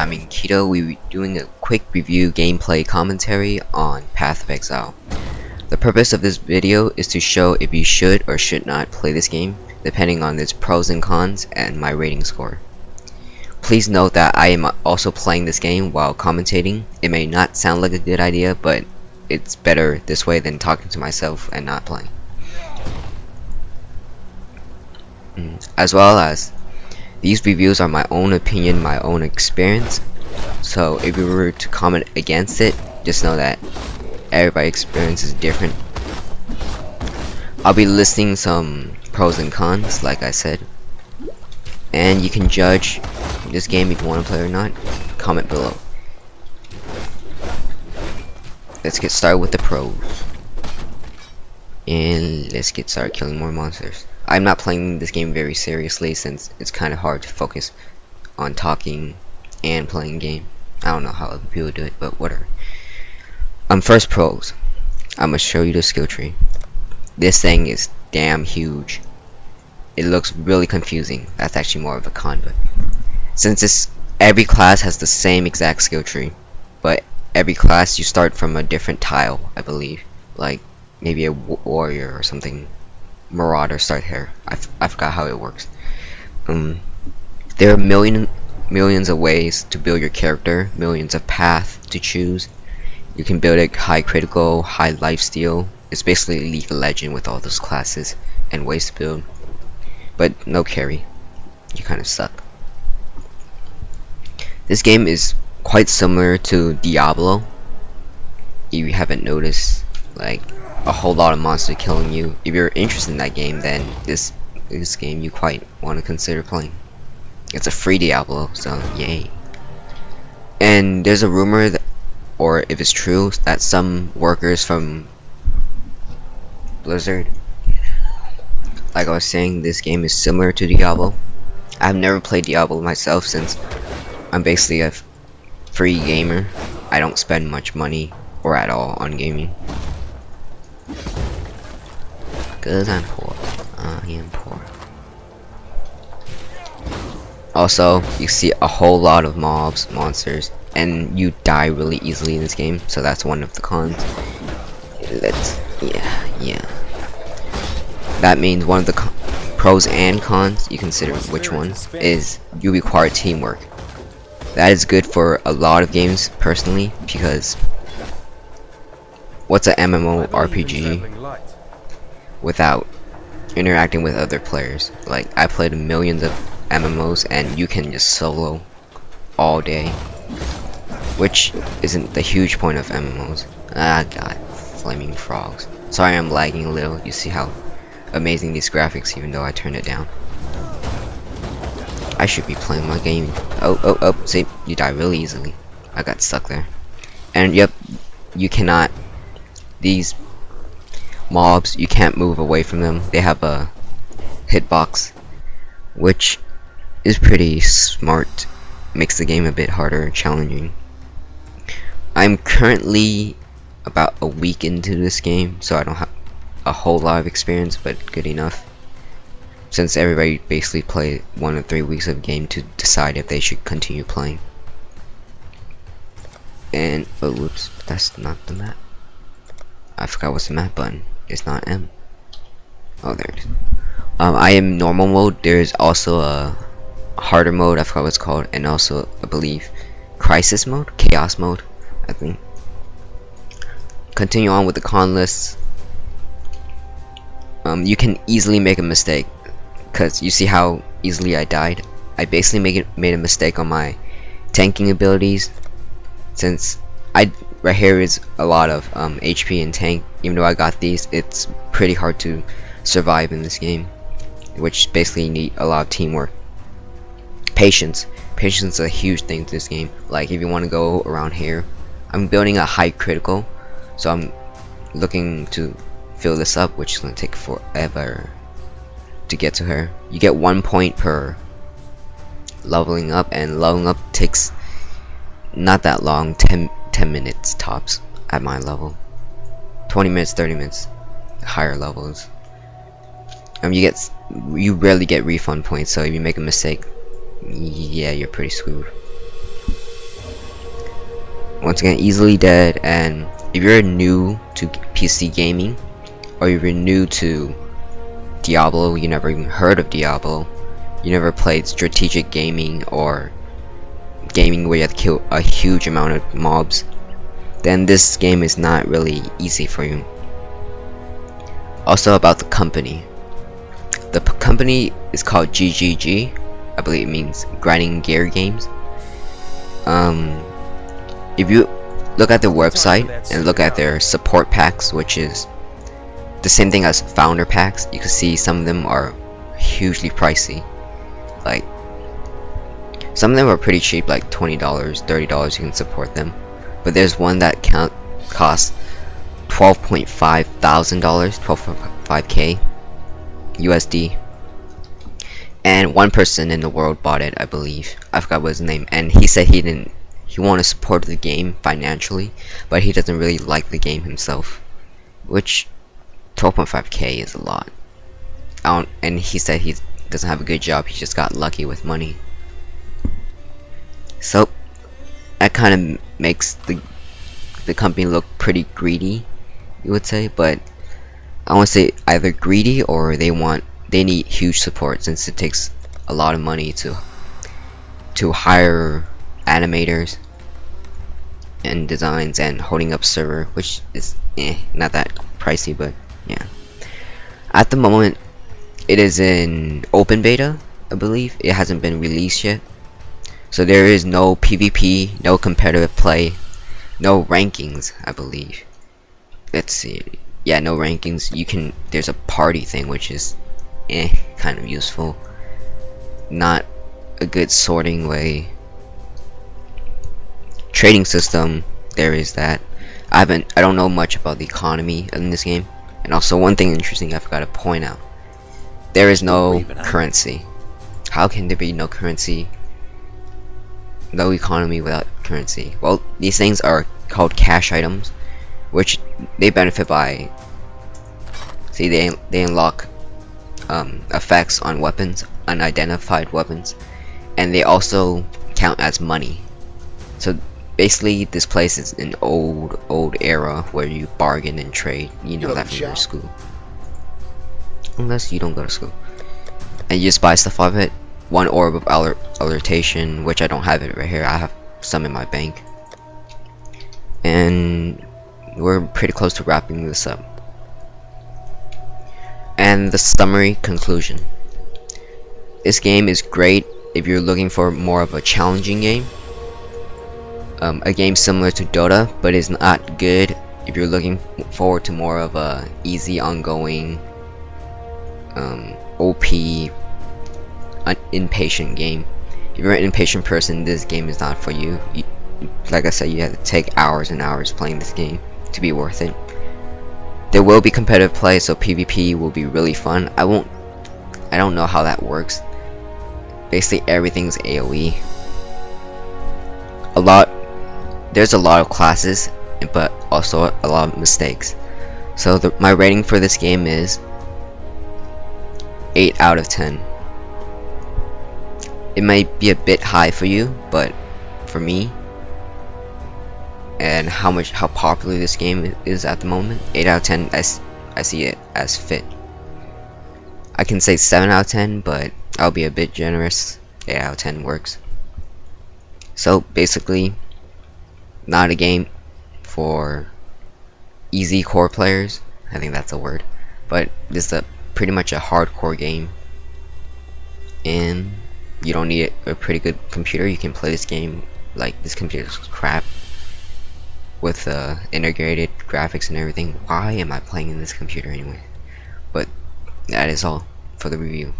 I'm in Keto. We'll be doing a quick review gameplay commentary on Path of Exile. The purpose of this video is to show if you should or should not play this game, depending on its pros and cons and my rating score. Please note that I am also playing this game while commentating. It may not sound like a good idea, but it's better this way than talking to myself and not playing. As well as, these reviews are my own opinion, my own experience, so if you were to comment against it, just know that everybody's experience is different. I'll be listing some pros and cons, like I said, and you can judge this game if you want to play or not. Comment below. Let's get started with the pros, and let's get started killing more monsters. I'm not playing this game very seriously since it's kind of hard to focus on talking and playing game. I don't know how other people do it, but whatever. First pros. I'm gonna show you the skill tree. This thing is damn huge. It looks really confusing. That's actually more of a con, but since every class has the same exact skill tree, but every class you start from a different tile, I believe. Like maybe a warrior or something. Marauder start here. I forgot how it works. There are millions of ways to build your character, millions of paths to choose. You can build it high critical, high lifesteal. It's basically League of Legends with all those classes and ways to build, but no carry. You kind of suck. This game is quite similar to Diablo. If you haven't noticed, like a whole lot of monsters killing you. If you're interested in that game, then this game you quite want to consider playing. It's a free Diablo, so yay. And there's a rumor that, or if it's true, that some workers from Blizzard, like I was saying, this game is similar to Diablo. I've never played Diablo myself since I'm basically a free gamer. I don't spend much money or at all on gaming. Cause I'm poor. I am poor. Also, you see a whole lot of monsters, and you die really easily in this game, so that's one of the cons. Yeah. That means one of the pros and cons, you consider which one, is you require teamwork. That is good for a lot of games, personally, because what's an MMORPG without interacting with other players? Like, I played millions of MMOs and you can just solo all day, which isn't the huge point of MMOs. Ah god, flaming frogs. Sorry I'm lagging a little. You see how amazing these graphics even though I turned it down. I should be playing my game. Oh, see, you die really easily. I got stuck there. And yep, you cannot, these mobs, you can't move away from them. They have a hitbox, which is pretty smart. Makes the game a bit harder and challenging. I'm currently about a week into this game, so I don't have a whole lot of experience, but good enough. Since everybody basically play 1 or 3 weeks of game to decide if they should continue playing. And oh whoops, that's not the map. I forgot what's the map button. It's not M. Oh, there it is. I am normal mode. There's also a harder mode, I forgot what it's called, and also I believe crisis mode, chaos mode, I think. Continue on with the con lists. You can easily make a mistake, cause you see how easily I died. I basically made a mistake on my tanking abilities, since right here is a lot of HP and tank. Even though I got these, it's pretty hard to survive in this game, which basically need a lot of teamwork. Patience is a huge thing to this game. Like if you want to go around here, I'm building a high critical, so I'm looking to fill this up, which is gonna take forever to get to her. You get 1 point per leveling up, and leveling up takes not that long, 10 minutes tops at my level. 20 minutes, 30 minutes, higher levels. You rarely get refund points, so if you make a mistake, yeah, you're pretty screwed. Once again, easily dead. And if you're new to PC gaming, or if you're new to Diablo, you never even heard of Diablo, you never played strategic gaming or gaming where you have to kill a huge amount of mobs, then this game is not really easy for you. Also about the company. The company is called GGG. I believe it means Grinding Gear Games. If you look at their website and look at their support packs, which is the same thing as founder packs, you can see some of them are hugely pricey. Like, some of them are pretty cheap, like $20, $30 you can support them. But there's one that costs $12.5 thousand, 12.5k USD. And one person in the world bought it, I believe. I forgot what his name. And he said he wanted to support the game financially, but he doesn't really like the game himself. Which 12.5k is a lot. And he said he doesn't have a good job, he just got lucky with money. So that kind of makes the company look pretty greedy, you would say. But I want to say either greedy or they need huge support, since it takes a lot of money to hire animators and designs and holding up server, which is not that pricey, but yeah. At the moment it is in open beta, I believe. It hasn't been released yet, so there is no PvP, no competitive play, no rankings, I believe. Let's see, yeah, no rankings. There's a party thing, which is kind of useful, not a good sorting way. Trading system, there is that. I don't know much about the economy in this game. And also, one thing interesting I forgot to point out, there is no currency. How can there be no currency? No economy without currency. Well, these things are called cash items, which they benefit by, see, they unlock effects on weapons, unidentified weapons, and they also count as money. So basically, this place is an old era where you bargain and trade. You know that from your school, unless you don't go to school, and you just buy stuff off it. One orb of alertation, which I don't have it right here. I have some in my bank, and we're pretty close to wrapping this up. And the summary conclusion: this game is great if you're looking for more of a challenging game, a game similar to Dota, but is not good if you're looking forward to more of a easy, ongoing, OP, impatient game. If you're an impatient person, this game is not for you. Like I said, you have to take hours and hours playing this game to be worth it. There will be competitive play, so PvP will be really fun. I don't know how that works. Basically, everything's AoE. There's a lot of classes, but also a lot of mistakes. So my rating for this game is 8 out of 10. It might be a bit high for you, but for me, and how popular this game is at the moment, 8 out of 10, I see it as fit. I can say 7 out of 10, but I'll be a bit generous. 8 out of 10 works. So basically, not a game for easy core players. I think that's a word. But this is pretty much a hardcore game, and you don't need a pretty good computer. You can play this game like this computer's crap with integrated graphics and everything. Why am I playing in this computer anyway? But that is all for the review.